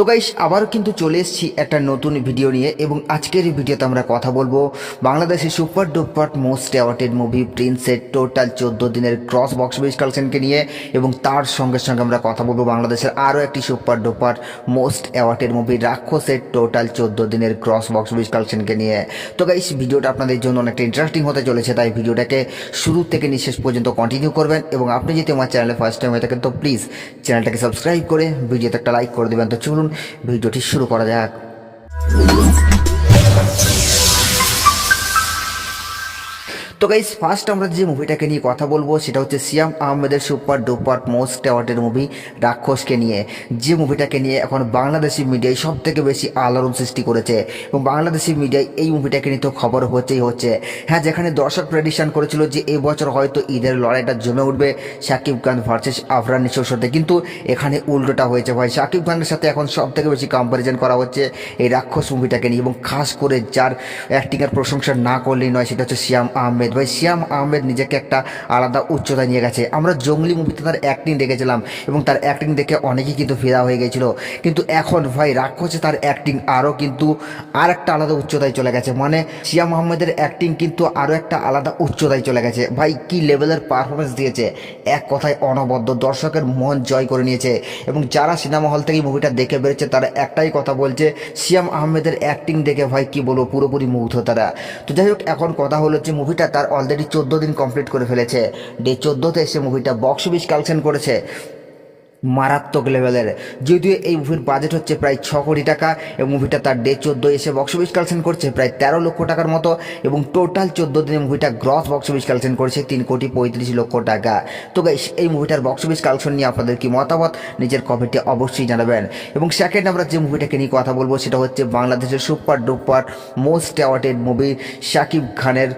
তো গাইস আবারও কিন্তু চলে এসেছি একটা নতুন ভিডিও নিয়ে এবং আজকের এই ভিডিওতে আমরা কথা বলবো বাংলাদেশের super duper most awarded movie প্রিন্সের টোটাল 14 দিনের ক্রস বক্স অফিস কালেকশনকে নিয়ে এবং তার সঙ্গে সঙ্গে আমরা কথা বলবো বাংলাদেশের আরও একটি super duper most awarded movie রাক্ষসের টোটাল 14 দিনের ক্রস বক্স অফিস কালেকশনকে নিয়ে। তো গাইস ভিডিওটা আপনাদের জন্য অনেকটা ইন্টারেস্টিং হতে চলেছে, তাই ভিডিওটাকে শুরু থেকে শেষ পর্যন্ত কন্টিনিউ করবেন এবং আপনি যদি আমার চ্যানেলে ফার্স্ট টাইম হয়ে থাকেন তো প্লিজ চ্যানেলটাকে সাবস্ক্রাইব করে ভিডিওতে একটা লাইক করে দেবেন। তো চলুন ভিডিওটি শুরু করা যাক। তো গাইস ফার্স্ট আমরা যে মুভিটাকে নিয়ে কথা বলবো সেটা হচ্ছে সিয়াম আহমেদের super duper most awarded movie রাক্ষসকে নিয়ে, যে মুভিটাকে নিয়ে এখন বাংলাদেশি মিডিয়ায় সব থেকে বেশি আলোড়ন সৃষ্টি করেছে এবং বাংলাদেশি মিডিয়ায় এই মুভিটাকে নিয়ে তো খবর হচ্ছে। হ্যাঁ, যেখানে দর্শক প্রেডিকশন করেছিল যে এই বছর হয়তো ঈদের লড়াইটা জমে উঠবে শাকিব খান ভার্সেস আফরান নিশোর সাথে, কিন্তু এখানে উল্টোটা হয়েছে ভাই। শাকিব খানের সাথে এখন সব থেকে বেশি কম্পারিজন করা হচ্ছে এই রাক্ষস মুভিটাকে নিয়ে এবং খাস করে যার অ্যাক্টিংয়ের প্রশংসা না করলেই নয় সেটা হচ্ছে সিয়াম আহমেদ। ভাই সিয়াম আহমেদ নিজেকে একটা আলাদা উচ্চতায় নিয়ে গেছে। আমরা জঙ্গলি মুভিতে তার অ্যাক্টিং দেখেছিলাম এবং তার অ্যাক্টিং দেখে অনেকেই কিন্তু ফিদা হয়ে গেছিলো, কিন্তু এখন ভাই রাক্ষসে তার অ্যাক্টিং আরও কিন্তু আর একটা আলাদা উচ্চতায় চলে গেছে। মানে সিয়াম আহমেদের অ্যাক্টিং কিন্তু আরও একটা আলাদা উচ্চতায় চলে গেছে। ভাই কি লেভেলের পারফরমেন্স দিয়েছে, এক কথায় অনবদ্য, দর্শকের মন জয় করে নিয়েছে এবং যারা সিনেমা হল থেকে মুভিটা দেখে বেরোচ্ছে তারা একটাই কথা বলছে সিয়াম আহমেদের অ্যাক্টিং দেখে ভাই কি বলবো পুরোপুরি মুগ্ধ তারা। তো যাই হোক, এখন কথা হলো যে মুভিটা তার অলরেডি 14 দিন কমপ্লিট করে ফেলেছে। ডে 14তে এসে মুভিটা বক্স অফিস কালেকশন করেছে মারাত্মক লেভেলের। যদিও এই মুভির বাজেট হচ্ছে প্রায় 6 কোটি টাকা এবং মুভিটা তার ডে 14 এসে বক্স অফিস কালেকশন করছে প্রায় 13 লক্ষ টাকার মতো এবং টোটাল 14 দিনে মুভিটা গ্রস বক্স অফিস কালেকশন করেছে 3,35,00,000 টাকা। তো গাইস এই মুভিটার বক্স অফিস কালেকশন নিয়ে আপনাদের কি মতামত নিজের কমেন্টে অবশ্যই জানাবেন। এবং সেকেন্ড আমরা যে মুভিটাকে নিয়ে কথা বলবো সেটা হচ্ছে বাংলাদেশের super duper most awarded movie Shakib খানের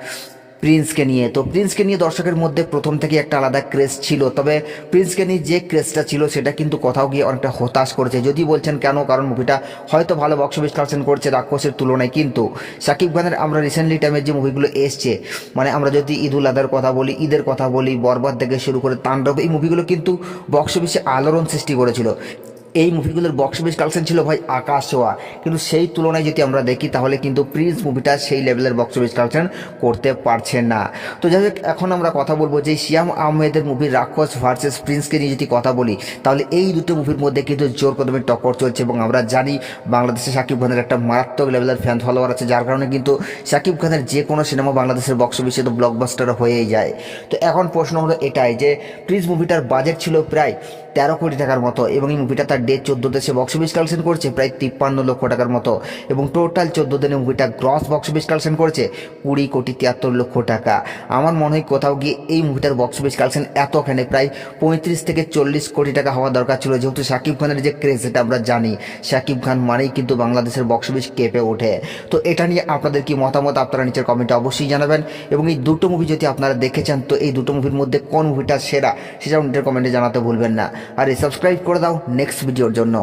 প্রিন্সকে নিয়ে। তো প্রিন্সকে নিয়ে দর্শকের মধ্যে প্রথম থেকে একটা আলাদা ক্রেজ ছিল, তবে প্রিন্সকে নিয়ে যে ক্রেজটা ছিল সেটা কিন্তু কোথাও গিয়ে অনেকটা হতাশ করেছে। যদি বলছেন কেন, কারণ মুভিটা হয়তো ভালো বক্স অফিস কালেকশন করছে রাক্ষসের তুলনায়, কিন্তু শাকিব খানের আমরা রিসেন্টলি টাইমের যে মুভিগুলো এসছে, মানে আমরা যদি ঈদুল আজহার কথা বলি, ঈদের কথা বলি, বরবাদ থেকে শুরু করে তাণ্ডব, এই মুভিগুলো কিন্তু বক্স অফিসে আলোড়ন সৃষ্টি করেছিল। এই মুভিগুলোর বক্স অফিস কালেকশন ছিল ভাই আকাশ ছোঁয়া, কিন্তু সেই তুলনায় যদি আমরা দেখি তাহলে কিন্তু প্রিন্স মুভিটা সেই লেভেলের বক্স অফিস কালেকশন করতে পারছে না। তো যাই হোক, এখন আমরা কথা বলবো যে সিয়াম আহমেদের মুভি রাক্ষস ভার্সেস প্রিন্সকে নিয়ে যদি কথা বলি তাহলে এই দুটো মুভির মধ্যে কিন্তু জোর কদমে টক্কর চলছে এবং আমরা জানি বাংলাদেশে শাকিব খানের একটা মারাত্মক লেভেলের ফ্যান ফলোয়ার আছে, যার কারণে কিন্তু শাকিব খানের যে কোনো সিনেমা বাংলাদেশের বক্স অফিসে তো ব্লকবাস্টার হয়েই যায়। তো এখন প্রশ্ন হলো এটাই যে প্রিন্স মুভিটার বাজেট ছিল প্রায় 13 কোটি টাকার মতো এবং এই মুভিটা তার ডে 14 দেশে বক্স অফিস কালেকশন করছে প্রায় 53 লক্ষ টাকার মতো এবং টোটাল 14 দিনে মুভিটা গ্রস বক্স অফিস কালেকশন করছে 20,73,00,000 টাকা। আমার মনে হয় কোথাও গিয়ে এই মুভিটার বক্স অফিস কালেকশন এতখানে প্রায় 35 থেকে 40 কোটি টাকা হওয়া দরকার ছিল, যেহেতু শাকিব খানের যে ক্রেজ সেটা আমরা জানি, শাকিব খান মানেই কিন্তু বাংলাদেশের বক্স অফিস কেঁপে ওঠে। তো এটা নিয়ে আপনাদের কি মতামত আপনারা নিচের কমেন্টে অবশ্যই জানাবেন এবং এই দুটো মুভি যদি আপনারা দেখেছেন তো এই দুটো মুভির মধ্যে কোন মুভিটা সেরা সেটাও নিচের কমেন্টে জানাতে ভুলবেন না। আর সাবস্ক্রাইব করে দাও নেক্সট ভিডিওর জন্য।